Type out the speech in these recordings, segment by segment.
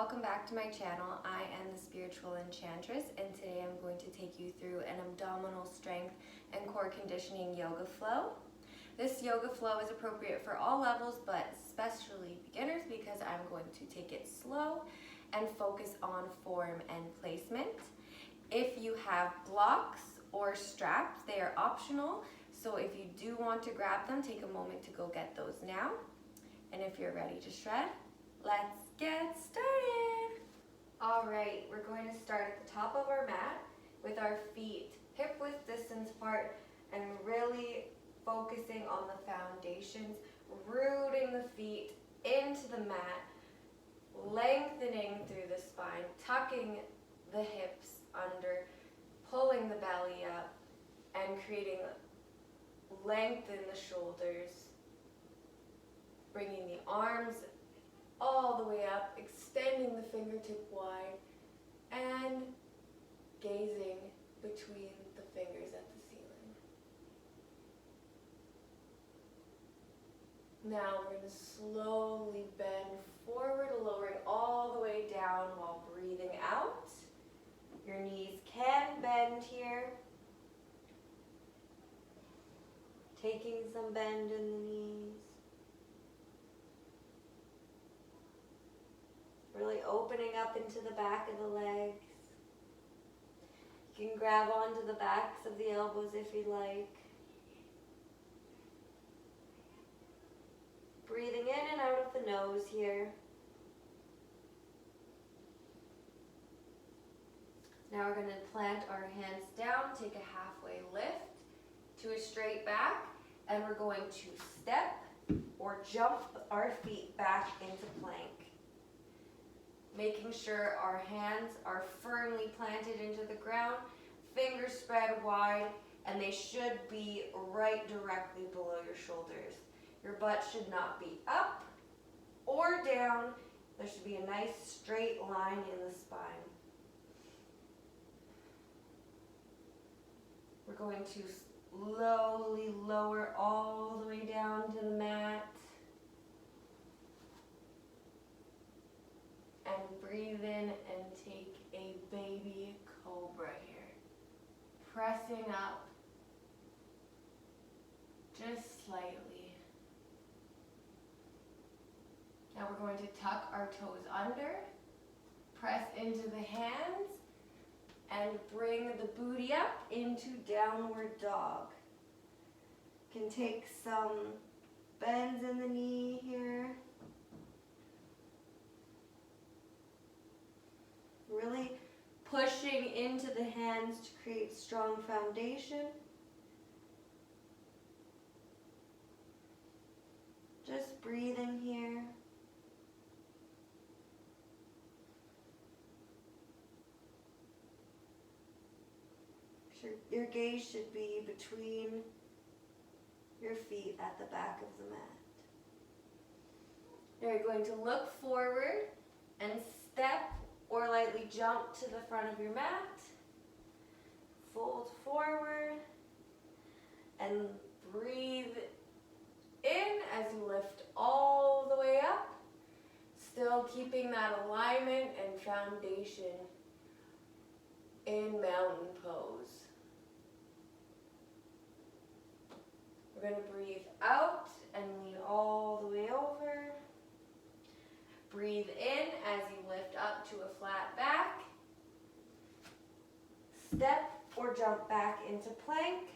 welcome back to my channel. I am the Spiritual Enchantress, and today I'm going to take you through an abdominal strength and core conditioning yoga flow. This yoga flow is appropriate for all levels, but especially beginners, because I'm going to take it slow and focus on form and placement. If you have blocks or straps, they are optional, so if you do want to grab them, take a moment to go get those now. And if you're ready to shred, let's get started. All right, we're going to start at the top of our mat with our feet hip width distance apart and really focusing on the foundations, rooting the feet into the mat, lengthening through the spine, tucking the hips under, pulling the belly up, and creating length in the shoulders, bringing the arms all the way up, extending the fingertip wide, and gazing between the fingers at the ceiling. Now we're going to slowly bend forward, lowering all the way down while breathing out. Your knees can bend here. Taking some bend in the knees. Really opening up into the back of the legs. You can grab onto the backs of the elbows if you'd like. Breathing in and out of the nose here. Now we're going to plant our hands down, take a halfway lift to a straight back, and we're going to step or jump our feet back into plank. Making sure our hands are firmly planted into the ground, fingers spread wide, and they should be right directly below your shoulders. Your butt should not be up or down. There should be a nice straight line in the spine. We're going to slowly lower all the way down to the mat. And breathe in and take a baby cobra here. Pressing up just slightly. Now we're going to tuck our toes under, press into the hands, and bring the booty up into downward dog. Can take some bends in the knee here. Really pushing into the hands to create strong foundation. Just breathing here. Your gaze should be between your feet at the back of the mat. Now you're going to look forward and step or lightly jump to the front of your mat. Fold forward and breathe in as you lift all the way up, still keeping that alignment and foundation in mountain pose. We're going to breathe out and lean all the way over. Breathe in as you lift up to a flat back. Step or jump back into plank.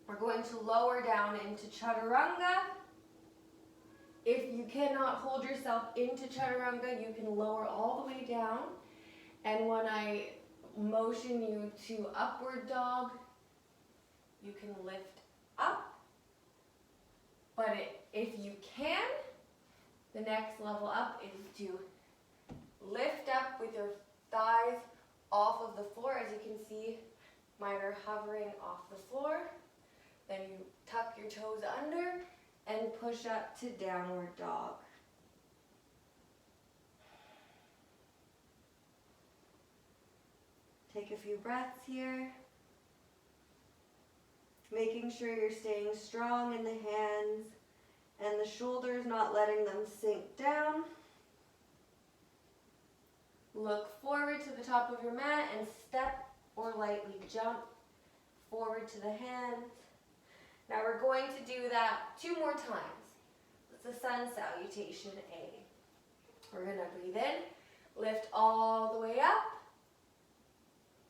We're going to lower down into chaturanga. If you cannot hold yourself into chaturanga, you can lower all the way down. And when I motion you to upward dog, you can lift up. But if you can, the next level up is to lift up with your thighs off of the floor. As you can see, mine are hovering off the floor. Then you tuck your toes under and push up to downward dog. Take a few breaths here. Making sure you're staying strong in the hands and the shoulders, not letting them sink down. Look forward to the top of your mat and step or lightly jump forward to the hands. Now we're going to do that 2 more times. It's the sun salutation A. We're going to breathe in, lift all the way up.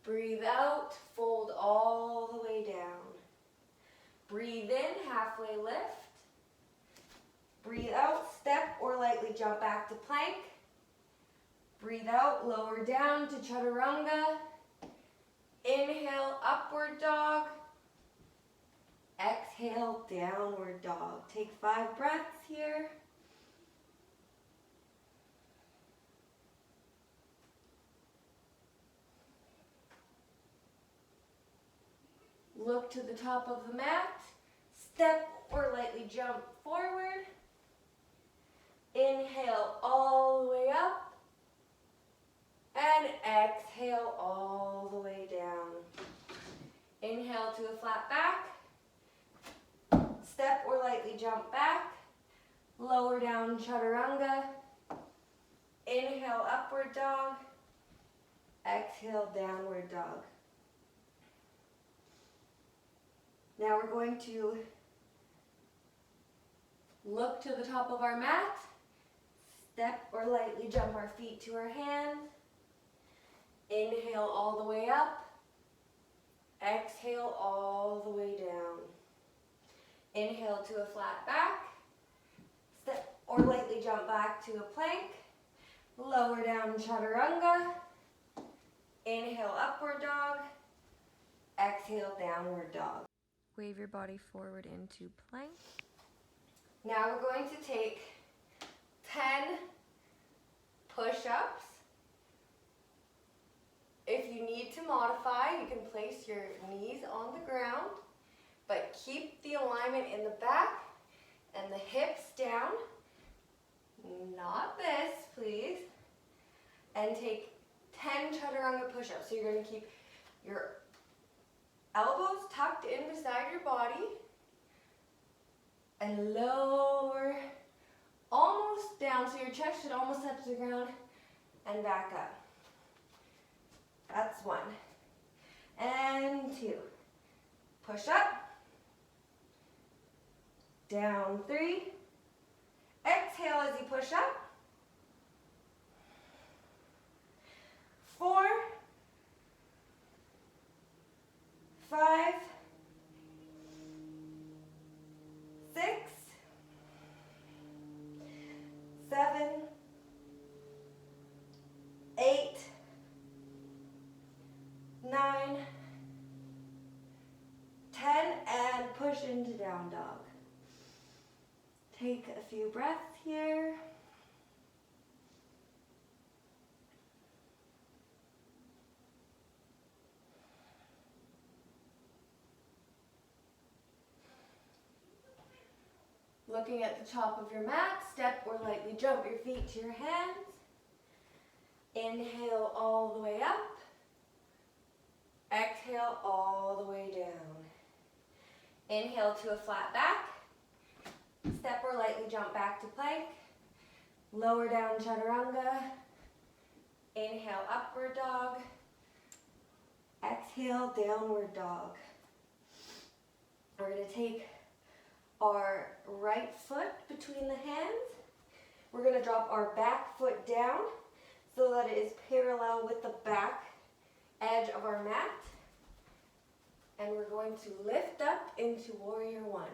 Breathe out, fold all the way down. Breathe in, halfway lift. Breathe out, step or lightly jump back to plank. Breathe out, lower down to chaturanga. Inhale, upward dog. Exhale, downward dog. Take 5 breaths here. Look to the top of the mat. Step or lightly jump forward. Inhale all the way up. And exhale all the way down. Inhale to a flat back. Step or lightly jump back. Lower down chaturanga. Inhale, upward dog. Exhale, downward dog. Now we're going to look to the top of our mat. Step or lightly jump our feet to our hands. Inhale all the way up. Exhale all the way down. Inhale to a flat back. Step or lightly jump back to a plank. Lower down chaturanga. Inhale, upward dog. Exhale, downward dog. Wave your body forward into plank. Now we're going to take 10 push-ups. If you need to modify, you can place your knees on the ground, but keep the alignment in the back and the hips down. Not this, please. And take 10 chaturanga push-ups. So you're going to keep your elbows tucked in beside your body and lower almost down, so your chest should almost touch the ground, and back up. That's 1. And 2. Push up. Down 3. Exhale as you push up. 4. 5. 6. 7. 8. 9. 10. And push into down dog. Take a few breaths here. Looking at the top of your mat, step or lightly jump your feet to your hands. Inhale all the way up. Exhale all the way down. Inhale to a flat back. Step or lightly jump back to plank. Lower down chaturanga. Inhale, upward dog. Exhale, downward dog. We're going to take our right foot between the hands. We're going to drop our back foot down so that it is parallel with the back edge of our mat. And we're going to lift up into Warrior One.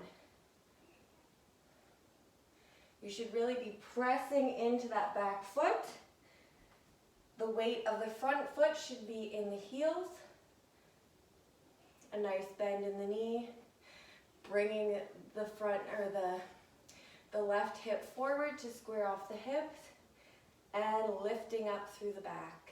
You should really be pressing into that back foot. The weight of the front foot should be in the heels. A nice bend in the knee. Bringing the front or the left hip forward to square off the hips and lifting up through the back.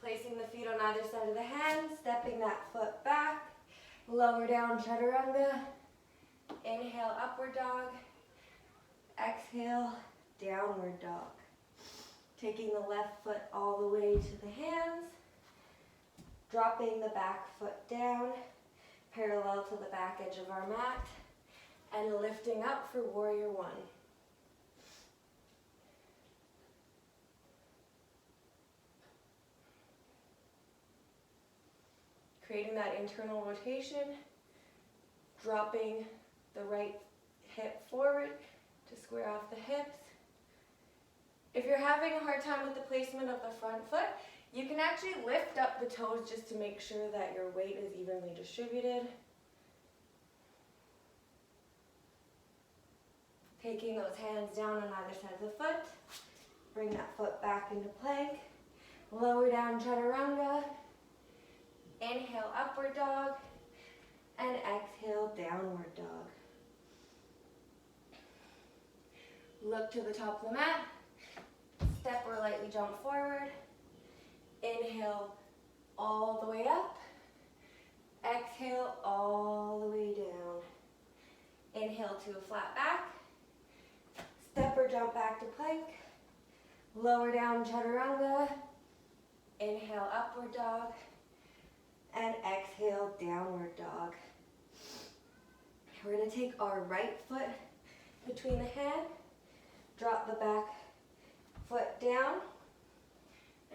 Placing the feet on either side of the hand, stepping that foot back, lower down chaturanga. Inhale, upward dog. Exhale, downward dog. Taking the left foot all the way to the hands, dropping the back foot down, parallel to the back edge of our mat, and lifting up for warrior one. Creating that internal rotation, dropping the right hip forward to square off the hips. If you're having a hard time with the placement of the front foot, you can actually lift up the toes just to make sure that your weight is evenly distributed. Taking those hands down on either side of the foot, bring that foot back into plank, lower down chaturanga, inhale upward dog, and exhale downward dog. Look to the top of the mat, step or lightly jump forward, inhale all the way up, exhale all the way down. Inhale to a flat back, step or jump back to plank, lower down chaturanga, inhale upward dog, and exhale downward dog. We're going to take our right foot between the hand, drop the back foot down,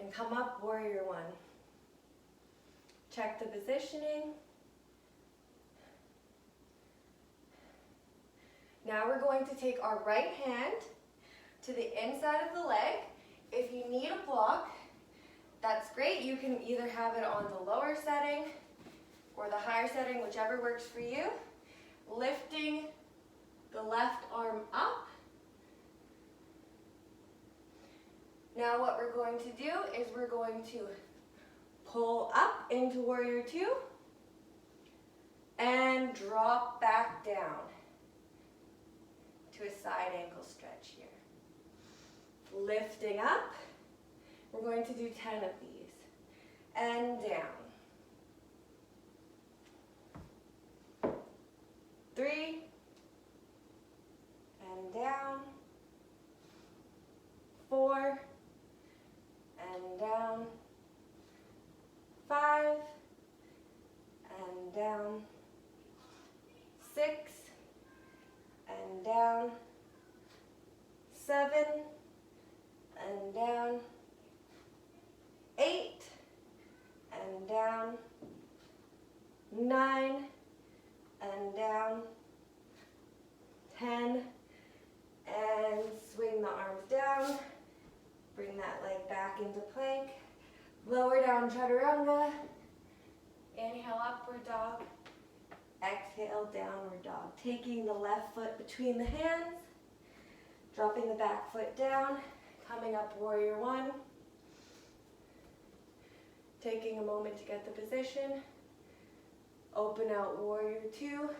and come up warrior one. Check the positioning. Now we're going to take our right hand to the inside of the leg. If you need a block, that's great. You can either have it on the lower setting or the higher setting, whichever works for you. Lifting the left arm up. Now what we're going to do is we're going to pull up into warrior two and drop back down to a side ankle stretch here. Lifting up. We're going to do 10 of these. And down. 3. And down. 4. And down. 5. And down. 6. And down. 7. And down. 8. And down. 9. And down. 10. And swing the arms down. Bring that leg back into plank. Lower down chaturanga. Inhale upward dog. Exhale downward dog. Taking the left foot between the hands. Dropping the back foot down. Coming up warrior one. Taking a moment to get the position. Open out warrior two.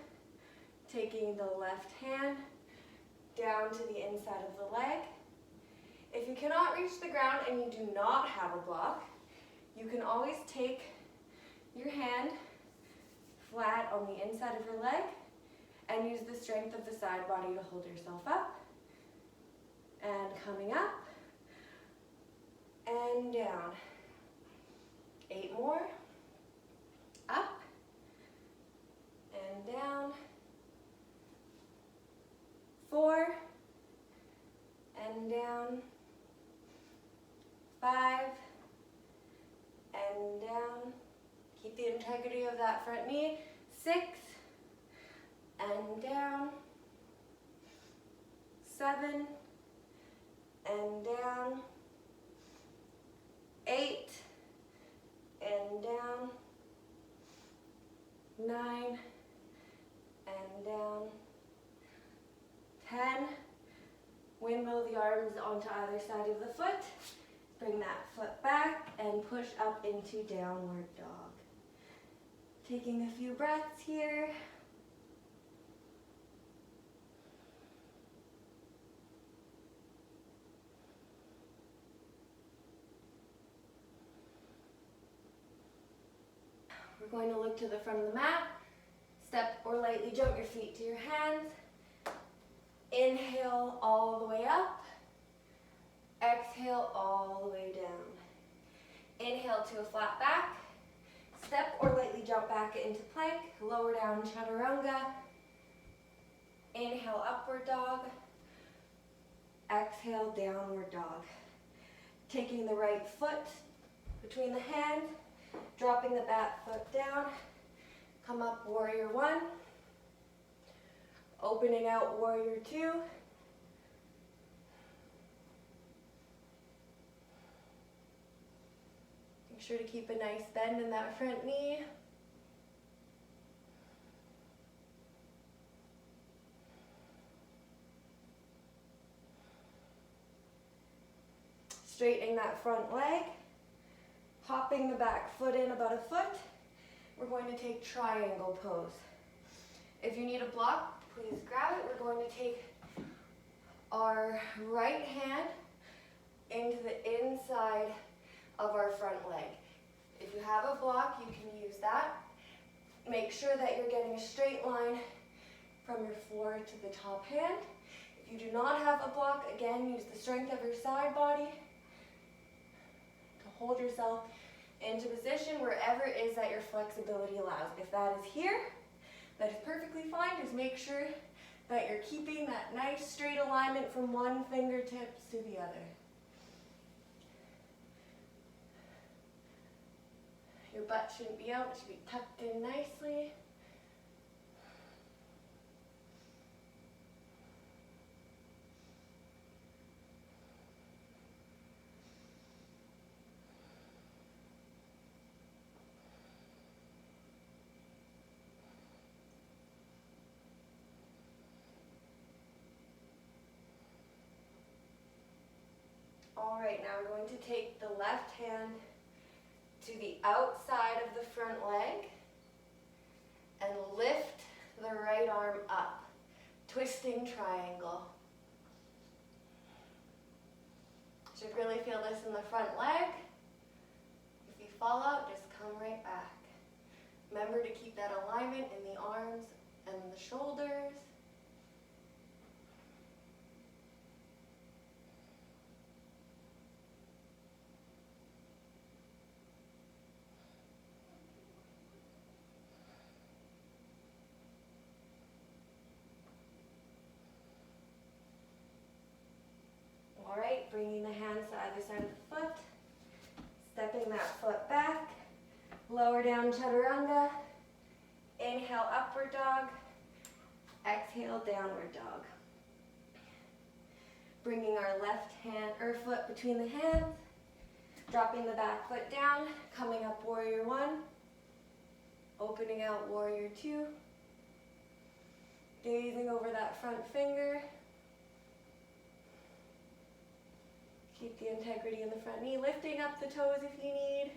Taking the left hand down to the inside of the leg. If you cannot reach the ground and you do not have a block, you can always take your hand flat on the inside of your leg and use the strength of the side body to hold yourself up. And coming up and down. 8 more. Up and down. 4 and down. 5 and down. Keep the integrity of that front knee. 6 and down. 7 and down. 8 and down. 9 and down. 10. Windmill the arms onto either side of the foot. Bring that foot back and push up into downward dog. Taking a few breaths here. We're going to look to the front of the mat. Step or lightly jump your feet to your hands. Inhale all the way up. Exhale all the way down. Inhale to a flat back. Step or lightly jump back into plank. Lower down chaturanga. Inhale, upward dog. Exhale, downward dog. Taking the right foot between the hands, dropping the back foot down. Come up, warrior one. Opening out, warrior two. Make sure to keep a nice bend in that front knee. Straightening that front leg. Hopping the back foot in about a foot. We're going to take triangle pose. If you need a block, please grab it. We're going to take our right hand into the inside of our front leg. If you have a block, you can use that. Make sure that you're getting a straight line from your floor to the top hand. If you do not have a block, again, use the strength of your side body to hold yourself into position wherever it is that your flexibility allows. If that is here, that is perfectly fine. Just make sure that you're keeping that nice straight alignment from one fingertips to the other. Your butt shouldn't be out, it should be tucked in nicely. All right, now we're going to take the left hand to the outside of the front leg and lift the right arm up, twisting triangle. Should really feel this in the front leg. If you fall out, just come right back. Remember to keep that alignment in the arms and the shoulders. All right, bringing the hands to either side of the foot, stepping that foot back, lower down chaturanga, inhale upward dog, exhale downward dog. Bringing our left hand or foot between the hands, dropping the back foot down, coming up warrior one, opening out warrior two, gazing over that front finger. Keep the integrity in the front knee, lifting up the toes if you need.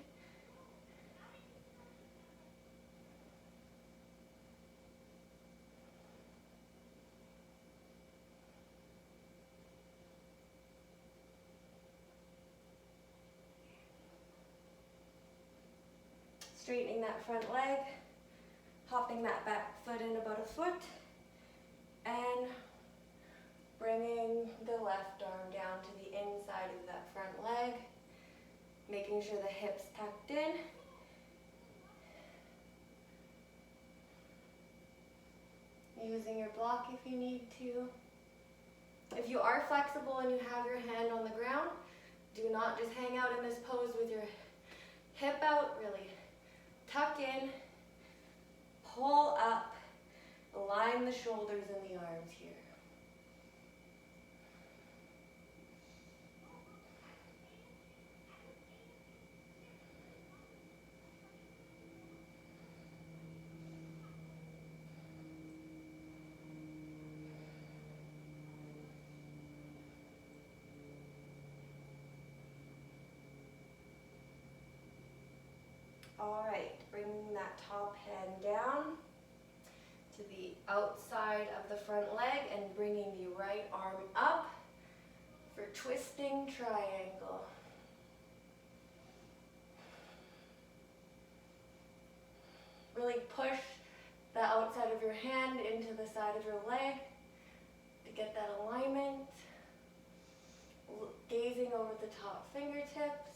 Straightening that front leg, hopping that back foot in about a foot, and bringing the left arm down to the inside of that front leg, making sure the hips tucked in. Using your block if you need to. If you are flexible and you have your hand on the ground, do not just hang out in this pose with your hip out. Really tuck in, pull up, align the shoulders and the arms here. All right, bringing that top hand down to the outside of the front leg and bringing the right arm up for twisting triangle. Really push the outside of your hand into the side of your leg to get that alignment. gazing over the top fingertips.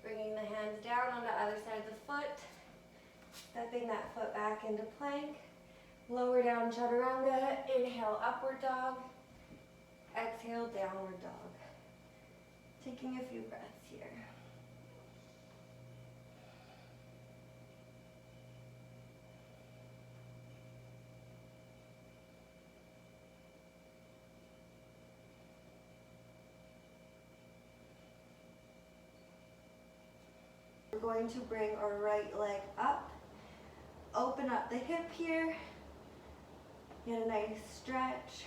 Bringing the hands down on the other side of the foot, stepping that foot back into plank. Lower down chaturanga, inhale upward dog, exhale downward dog. Taking a few breaths here. We're going to bring our right leg up, open up the hip here, get a nice stretch.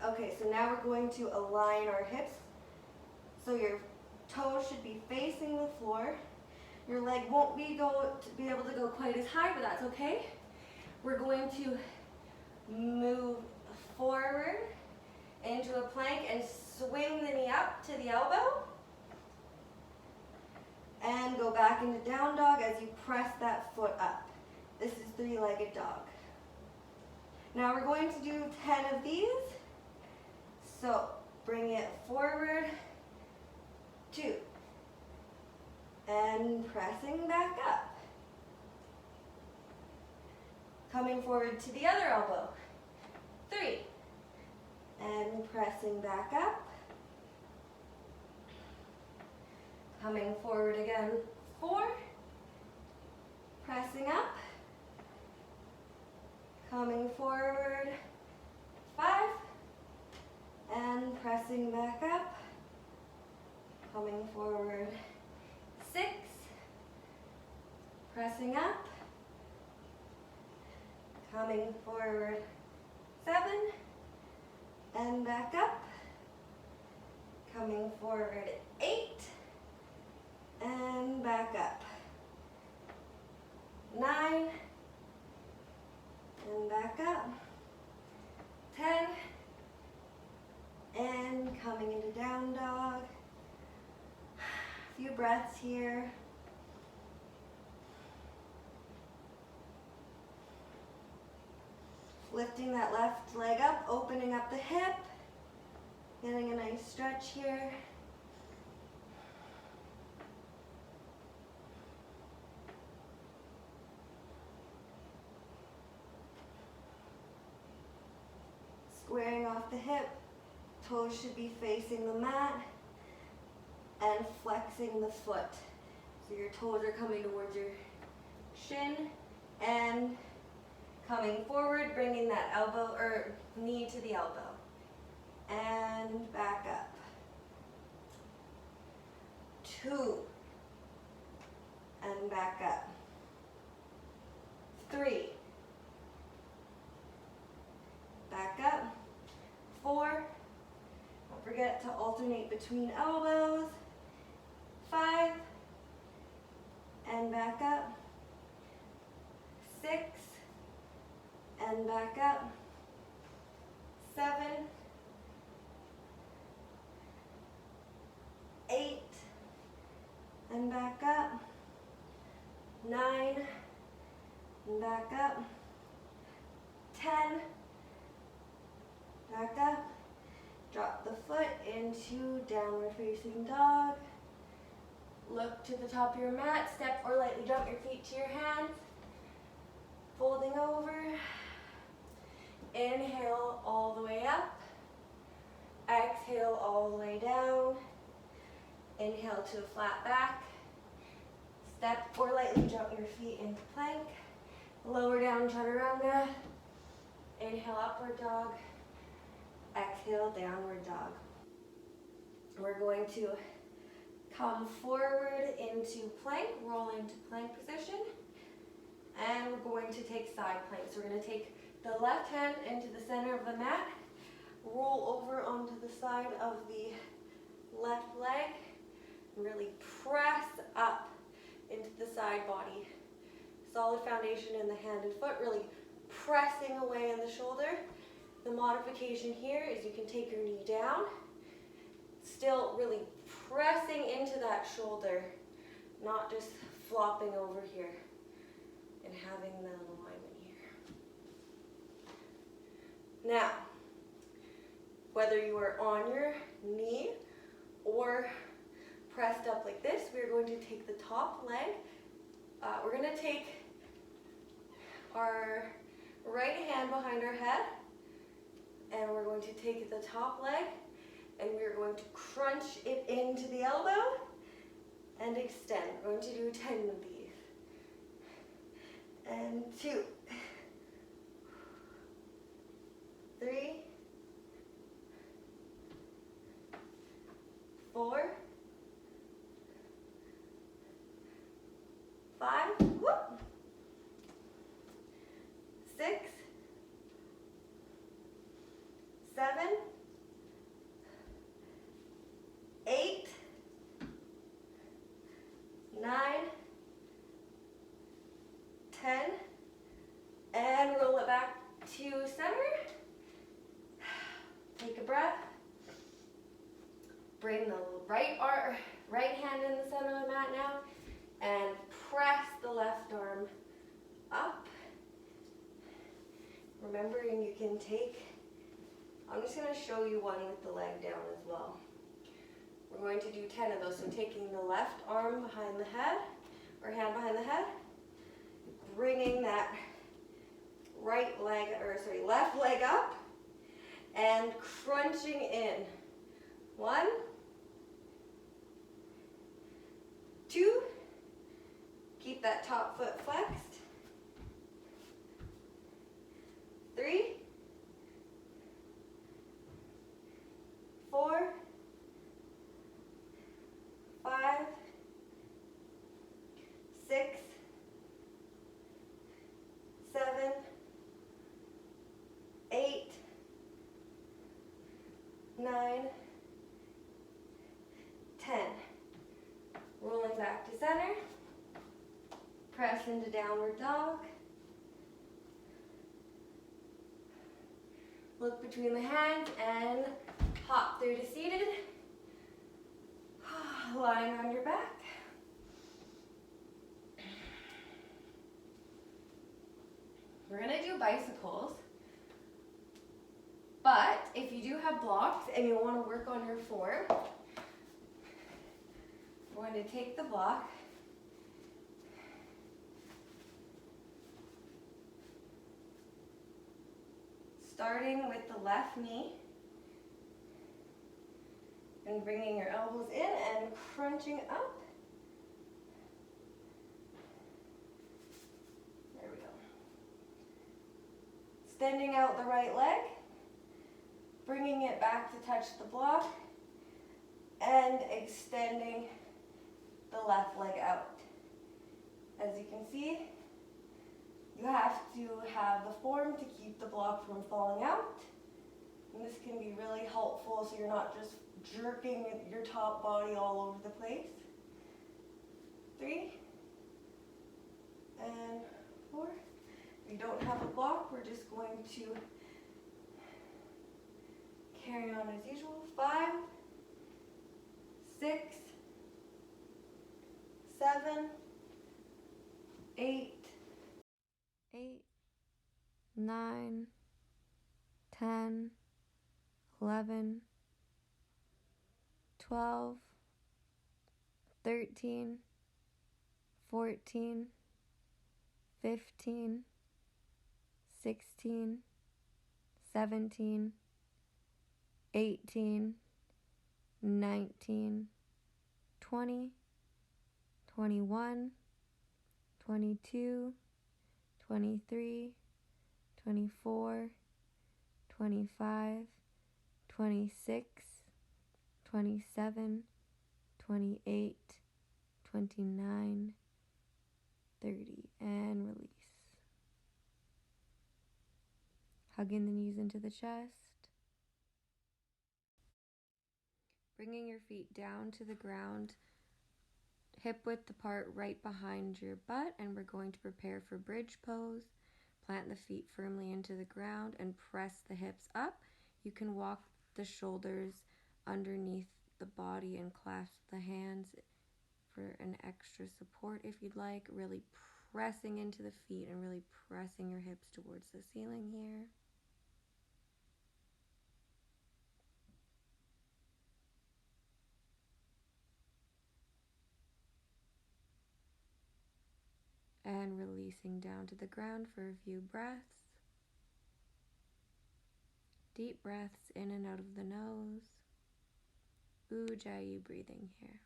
Okay, so now we're going to align our hips. So your toes should be facing the floor. Your leg won't be able to go quite as high, but that's okay. We're going to move forward into a plank and swing the knee up to the elbow. And go back into down dog as you press that foot up. This is three-legged dog. Now we're going to do 10 of these. So bring it forward, 2, and pressing back up. Coming forward to the other elbow, 3, and pressing back up. Coming forward again, 4, pressing up. Coming forward, 5, and pressing back up. Coming forward, 6, pressing up. Coming forward, 7, and back up. Coming forward, 8, and back up. 9, and back up. 10, and coming into down dog. A few breaths here. Lifting that left leg up, opening up the hip, getting a nice stretch here. Squaring off the hip, toes should be facing the mat, and flexing the foot. So your toes are coming towards your shin and coming forward, bringing that elbow or knee to the elbow. And back up. 2, and back up. 3, back up. 4, don't forget to alternate between elbows. 5, and back up. 6, and back up. 7, 8, and back up. 9, and back up. 10, back up. Drop the foot into downward facing dog. Look to the top of your mat, step or lightly jump your feet to your hands. Folding over. Inhale all the way up. Exhale all the way down. Inhale to a flat back. Step or lightly jump your feet into plank. Lower down chaturanga. Inhale upward dog. Exhale downward dog. We're going to come forward into plank, roll into plank position, and we're going to take side plank. So we're going to take the left hand into the center of the mat, roll over onto the side of the left leg, Really press up into the side body. Solid foundation in the hand and foot, really pressing away in the shoulder. The modification here is you can take your knee down, still really pressing into that shoulder, not just flopping over here and having that alignment here. Now, whether you are on your knee or pressed up like this, we're going to take the top leg. We're going to take our right hand behind our head, and we're going to take the top leg, and we're going to crunch it into the elbow and extend. We're going to do 10 of these. And 2, 3, 4, 5, whoop, 6, 7, 8, 9, 10, and roll it back to center. Take a breath. Bring the right hand in the center of the mat now, and press the left arm up. Remembering you can take, I'm just going to show you one with the leg down as well. We're going to do 10 of those, so taking the left arm behind the head, or hand behind the head, bringing that left leg up, and crunching in. 1, 2, keep that top foot flexed. 3, 4, 5, 6, 7, 8, 9, 10. Rolling back to center. Press into downward dog. Look between the hands and hop through to seated. Lying on your back. We're going to do bicycles. But if you do have blocks and you want to work on your form, we're going to take the block, starting with the left knee, and bringing your elbows in and crunching up. There we go. Extending out the right leg, bringing it back to touch the block, and extending the left leg out. As you can see, you have to have the form to keep the block from falling out. And this can be really helpful so you're not just jerking your top body all over the place. 3 and 4. If you don't have a block, we're just going to carry on as usual. 5, 6, 7, 8, 9, 10, 11, 12, 13, 14, 15, 16, 17, 18, 19, 20, 21, 22, 23, 24, 25, 26, 27, 28, 29, 30, and release. Hugging the knees into the chest. Bringing your feet down to the ground hip width apart right behind your butt, and we're going to prepare for bridge pose. Plant the feet firmly into the ground and press the hips up. You can walk the shoulders underneath the body and clasp the hands for an extra support if you'd like. Really pressing into the feet and really pressing your hips towards the ceiling here. And releasing down to the ground for a few breaths. Deep breaths in and out of the nose. Ujjayi breathing here.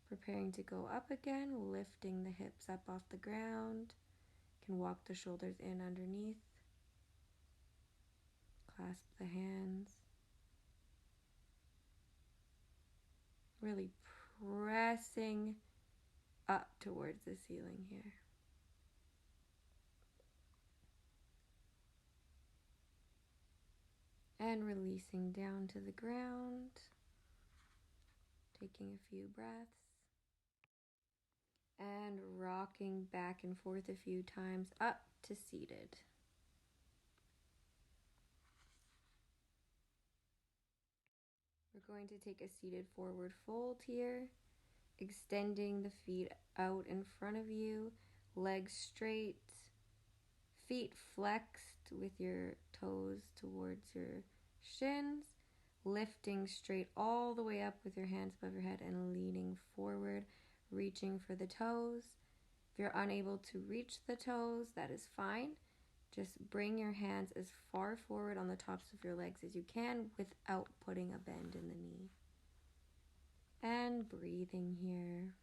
Preparing to go up again, lifting the hips up off the ground. Can walk the shoulders in underneath. Clasp the hands. Really pressing up towards the ceiling here. And releasing down to the ground. Taking a few breaths. And rocking back and forth a few times up to seated. We're going to take a seated forward fold here, extending the feet out in front of you, legs straight, feet flexed with your toes towards your shins, lifting straight all the way up with your hands above your head and leaning forward, reaching for the toes. If you're unable to reach the toes, that is fine. Just bring your hands as far forward on the tops of your legs as you can without putting a bend in the knee. And breathing here.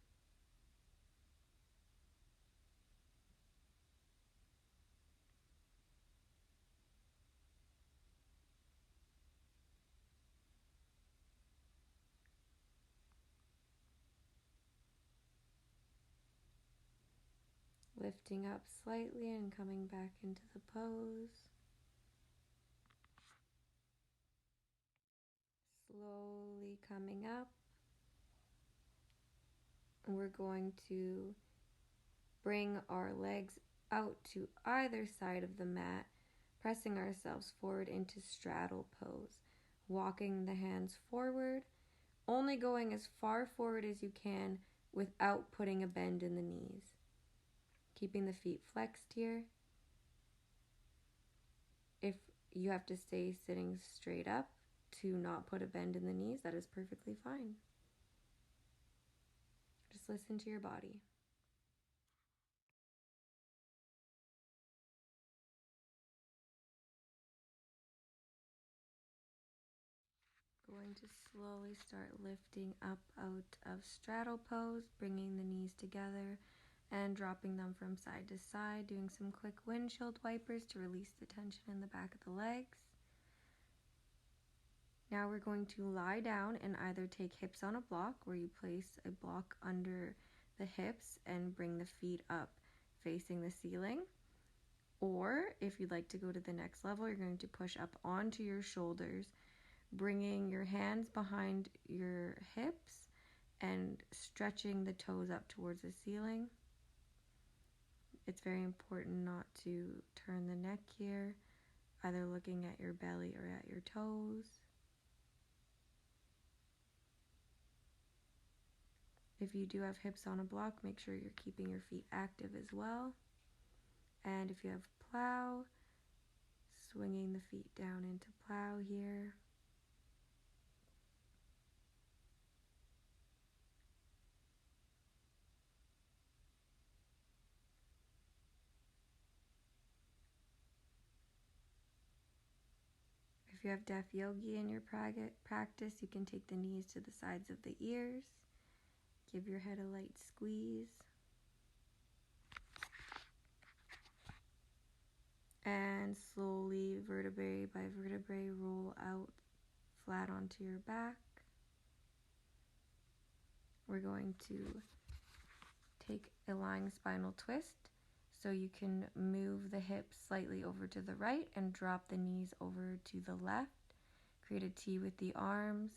Lifting up slightly and coming back into the pose. Slowly coming up. And we're going to bring our legs out to either side of the mat, pressing ourselves forward into straddle pose. Walking the hands forward, only going as far forward as you can without putting a bend in the knees. Keeping the feet flexed here. If you have to stay sitting straight up to not put a bend in the knees, that is perfectly fine. Just listen to your body. Going to slowly start lifting up out of straddle pose, bringing the knees together and dropping them from side to side, doing some quick windshield wipers to release the tension in the back of the legs. Now we're going to lie down and either take hips on a block, where you place a block under the hips and bring the feet up facing the ceiling. Or if you'd like to go to the next level, you're going to push up onto your shoulders, bringing your hands behind your hips and stretching the toes up towards the ceiling. It's very important not to turn the neck here, either looking at your belly or at your toes. If you do have hips on a block, make sure you're keeping your feet active as well. And if you have plow, swinging the feet down into plow here. If you have deaf yogi in your practice, you can take the knees to the sides of the ears. Give your head a light squeeze. And slowly, vertebrae by vertebrae, roll out flat onto your back. We're going to take a lying spinal twist, so you can move the hips slightly over to the right and drop the knees over to the left. Create a T with the arms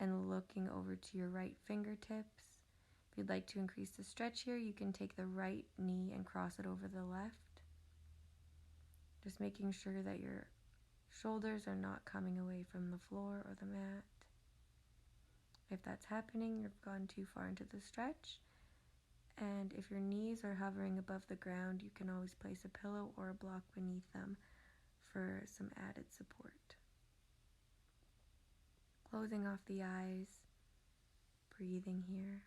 and looking over to your right fingertips. If you'd like to increase the stretch here, you can take the right knee and cross it over the left. Just making sure that your shoulders are not coming away from the floor or the mat. If that's happening, you've gone too far into the stretch. And if your knees are hovering above the ground, you can always place a pillow or a block beneath them for some added support. Closing off the eyes, breathing here.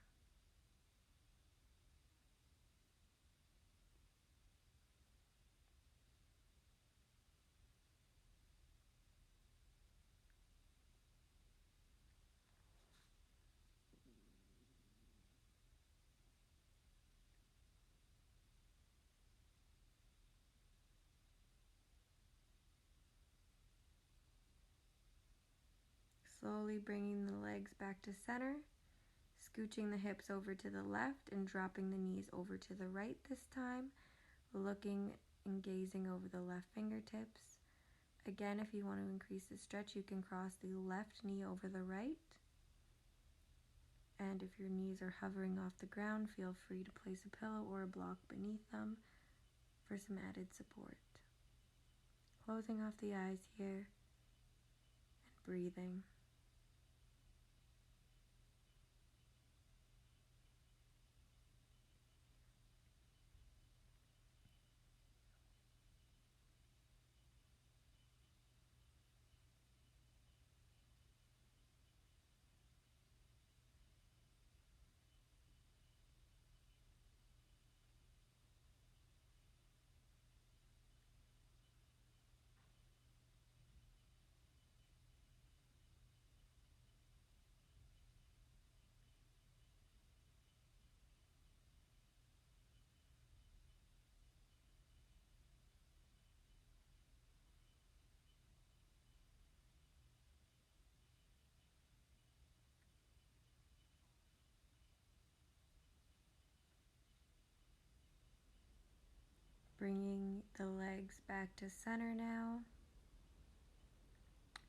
Slowly bringing the legs back to center, scooching the hips over to the left and dropping the knees over to the right this time, looking and gazing over the left fingertips. Again, if you want to increase the stretch, you can cross the left knee over the right. And if your knees are hovering off the ground, feel free to place a pillow or a block beneath them for some added support. Closing off the eyes here and breathing. Bringing the legs back to center now.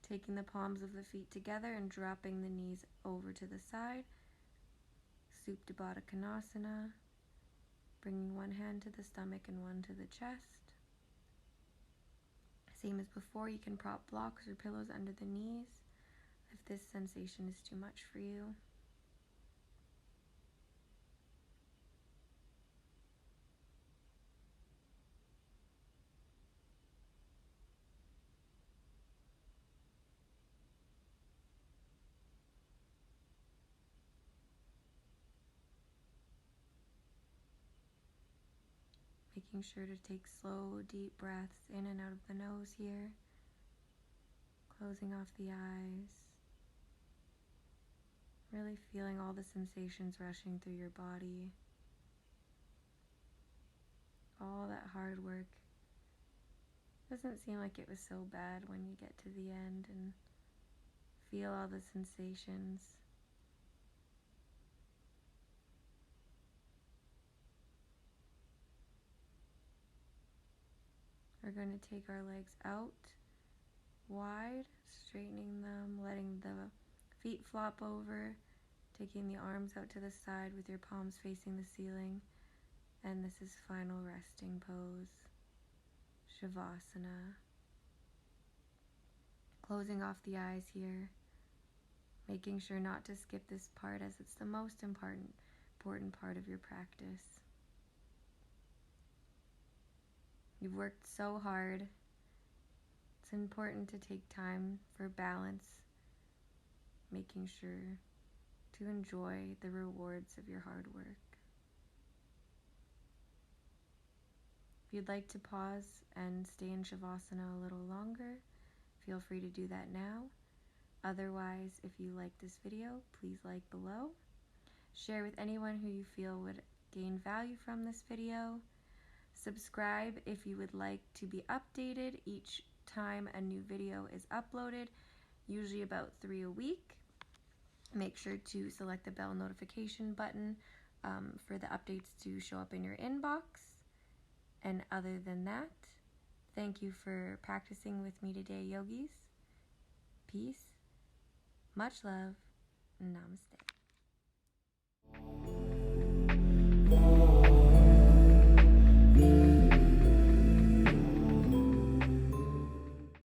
Taking the palms of the feet together and dropping the knees over to the side. Supta Baddha Konasana. Bringing one hand to the stomach and one to the chest. Same as before, you can prop blocks or pillows under the knees if this sensation is too much for you. Making sure to take slow, deep breaths in and out of the nose here. Closing off the eyes. Really feeling all the sensations rushing through your body. All that hard work. Doesn't seem like it was so bad when you get to the end and feel all the sensations. We're going to take our legs out wide, straightening them, letting the feet flop over, taking the arms out to the side with your palms facing the ceiling. And this is final resting pose, Shavasana. Closing off the eyes here, making sure not to skip this part as it's the most important part of your practice. You've worked so hard. It's important to take time for balance, making sure to enjoy the rewards of your hard work. If you'd like to pause and stay in Shavasana a little longer, feel free to do that now. Otherwise, if you like this video, please like below. Share with anyone who you feel would gain value from this video. Subscribe if you would like to be updated each time a new video is uploaded, usually about 3 a week. Make sure to select the bell notification button for the updates to show up in your inbox. And other than that, thank you for practicing with me today, yogis. Peace, much love, Namaste.